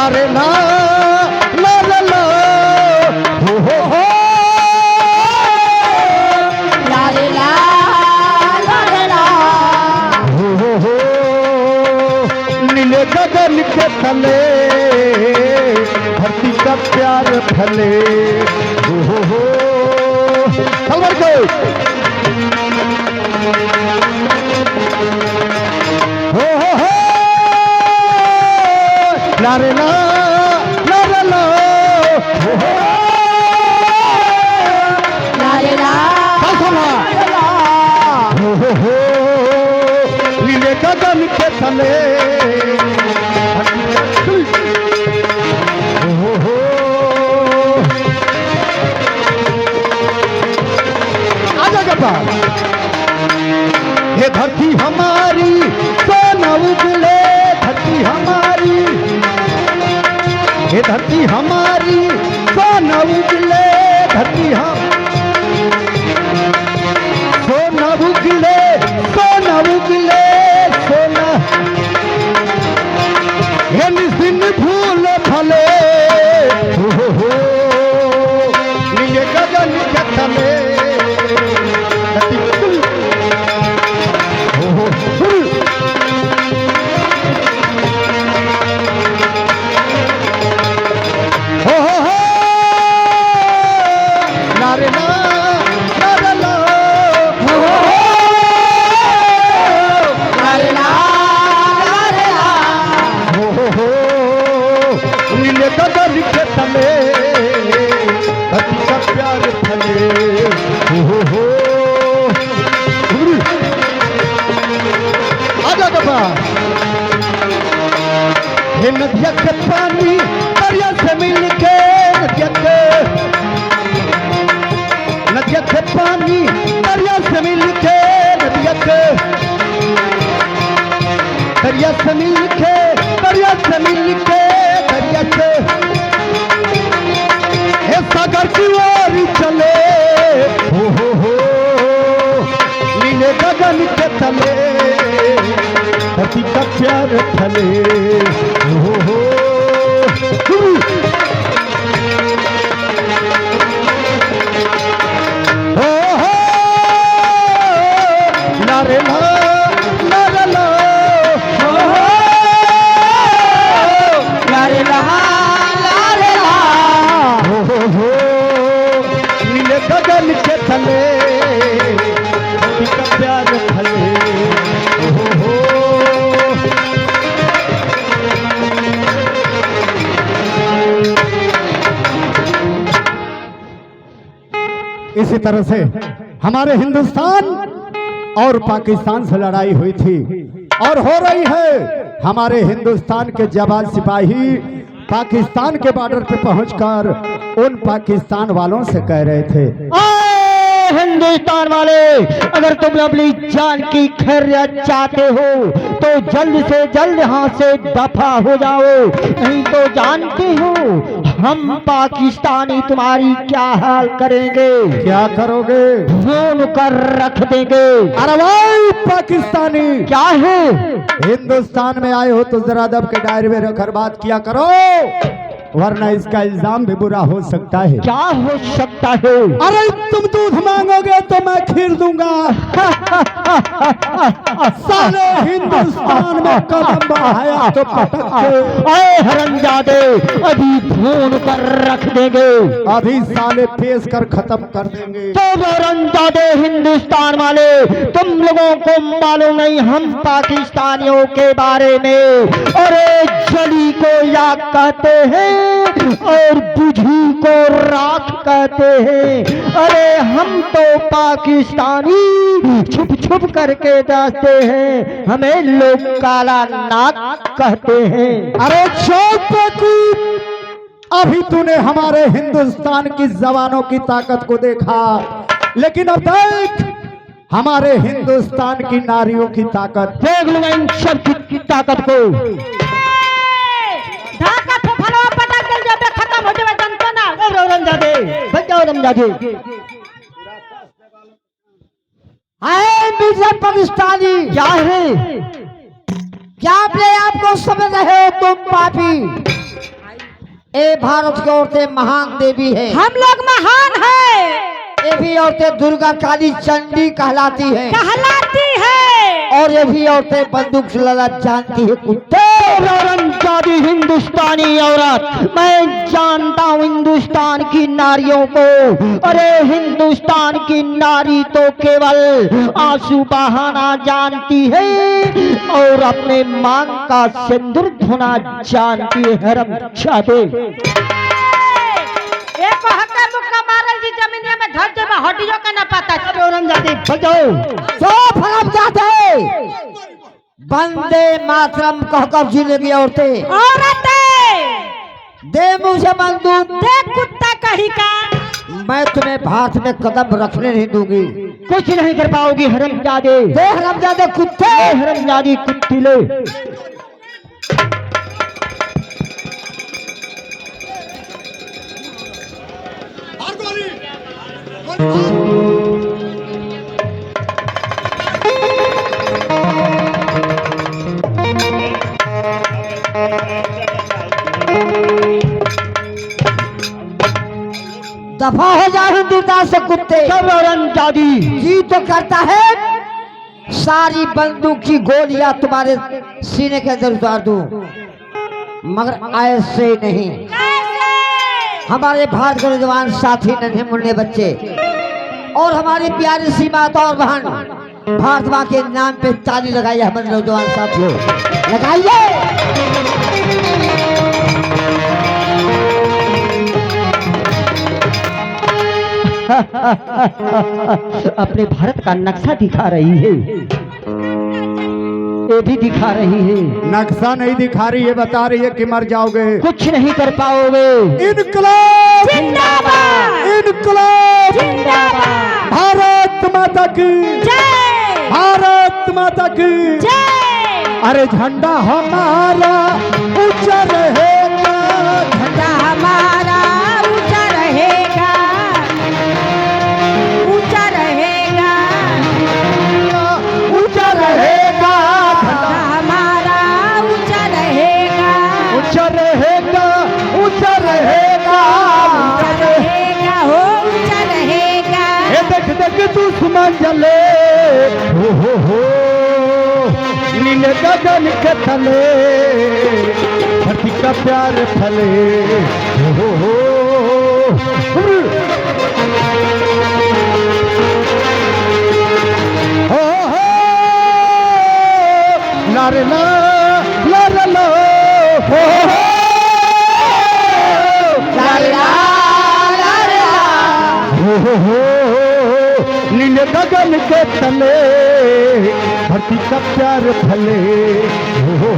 रे ला ला ला ला हो ला रे ला रे ला हो नीले गगन के तले धरती का प्यार फले हो खबर को हो ला रे ला ला ला हो ला रे ला हो नीले गगन के तले हो आजा गप्पा ये धरती हमारी सोना उगले धरती हमारी ये धरती हमारी सोना उगले धरती हम सोना उगले सोना उगले सोना ये निसिन फूल फले हो नीले गगन के तले नदिया के पानी दरिया से मिल के नदिया के पानी दरिया से मिल के नदिया के दरिया से मिल के दरिया से मिल के दरिया से हे सागर की ओर चले हो नीले गगन के तले धरती का प्यार फले हो ला रे ला ला ला ला ला रे ला रे ला हो नीले गगन के तले धरती का प्यार फले हो इसी तरह से हमारे हिंदुस्तान और पाकिस्तान से लड़ाई हुई थी और हो रही है। हमारे हिंदुस्तान के जवान सिपाही पाकिस्तान के बॉर्डर पे पहुंचकर उन पाकिस्तान वालों से कह रहे थे, हिंदुस्तान वाले, अगर तुम अपनी जान की खैरियत चाहते हो तो जल्द से जल्द यहाँ से दफा हो जाओ, नहीं तो जानते हो हम पाकिस्तानी तुम्हारी क्या हाल करेंगे। क्या करोगे? भून कर रख देंगे। अरे भाई पाकिस्तानी, क्या है? हिंदुस्तान में आए हो तो जरा दब के दायरे में रखकर बात किया करो, वरना इसका इल्जाम भी बुरा हो सकता है। क्या हो सकता है? अरे तुम दूध मांगोगे तो मैं खीर दूंगा। साले हिंदुस्तान में कदम बढ़ाया तो पटक के आए हरामजादे, अभी भून कर रख देंगे, अभी साले पेश कर खत्म कर देंगे। तो हरामजादे हिंदुस्तान वाले, तुम लोगों को मालूम नहीं हम पाकिस्तानियों के बारे में, अरे जली को याद कहते हैं और बुझी को राख कहते हैं। अरे हम तो पाकिस्तानी छुप छुप करके जाते हैं, हमें लोग काला नाक कहते हैं। अरे चौप, अभी तूने हमारे हिंदुस्तान की जवानों की ताकत को देखा, लेकिन अब देख हमारे हिंदुस्तान की नारियों की ताकत। देख लूंगा इन सब की ताकत को। खत्म हो जाए जनता ना। औरंगजेब बच्चा औरंगजेब आए मिर्जा पाकिस्तानी, क्या है? क्या अपने आप को समझ रहे हो तुम पापी? ये भारत की औरतें महान देवी है। हम लोग महान है, ये भी औरतें दुर्गा काली चंडी कहलाती है। और ये भी औरतें बंदूक चलाना जानती है। कुत्ते औरंगजेबी हिंदुस्तानी औरत, मैं जानता हूँ हिंदुस्तान की नारियों को। अरे हिंदुस्तान की नारी तो केवल आंसू बहाना जानती है और अपने मांग का सिंदूर धोना जानती है। हरामजादे एक हक्का मुक्का मारल जी जमीनिया में धर देबा हड्डियों का ना पता। औरंगजेबी बजाओ सब हरामजादे। वंदे मातरम कहकर जीने की औरतें, दे मुझे बंदूक, दे कुत्ता कहीं का। मैं तुम्हें भारत में कदम रखने नहीं दूंगी। कुछ नहीं कर पाओगी हरामजादे। दे हरामजादे कुत्ते, हरामजादी कुत्तीले। दफा हो जा हिंदुस्तान से कुत्ते। औरंगजेबी जी तो करता है सारी बंदूक की गोलियां तुम्हारे सीने के अंदर उतार दूं, मगर ऐसे नहीं। हमारे भारत के नौजवान साथी, नन्हे मुन्ने बच्चे और हमारी प्यारी सी माता और बहन भारत माँ के नाम पे ताली लगाइए। हमारे नौजवान साथियों लगाइए। अपने भारत का नक्शा दिखा रही है, ये भी दिखा रही है। नक्शा नहीं दिखा रही है, बता रही है कि मर जाओगे। कुछ नहीं कर पाओगे। इनकलाब जिंदाबाद, इनकलाब जिंदाबाद, भारत माता की जय, भारत माता की जय। अरे झंडा हमारा ऊंचा रहेगा, झंडा हमारा ऊंचा रहेगा, ऊंचा रहेगा, ऊंचा रहेगा, झंडा हमारा ऊंचा रहेगा, ऊंचा रहेगा, ऊंचा रहेगा, ऊंचा रहेगा, हो ऊंचा रहेगा। ये देख देख दुश्मन जले, हो नीले गगन के तले धरती का प्यार फले, हो लारे ला लारे ला, हो लारे ला लारे ला, हो नीले गगन के तले धरती का प्यार फले, हो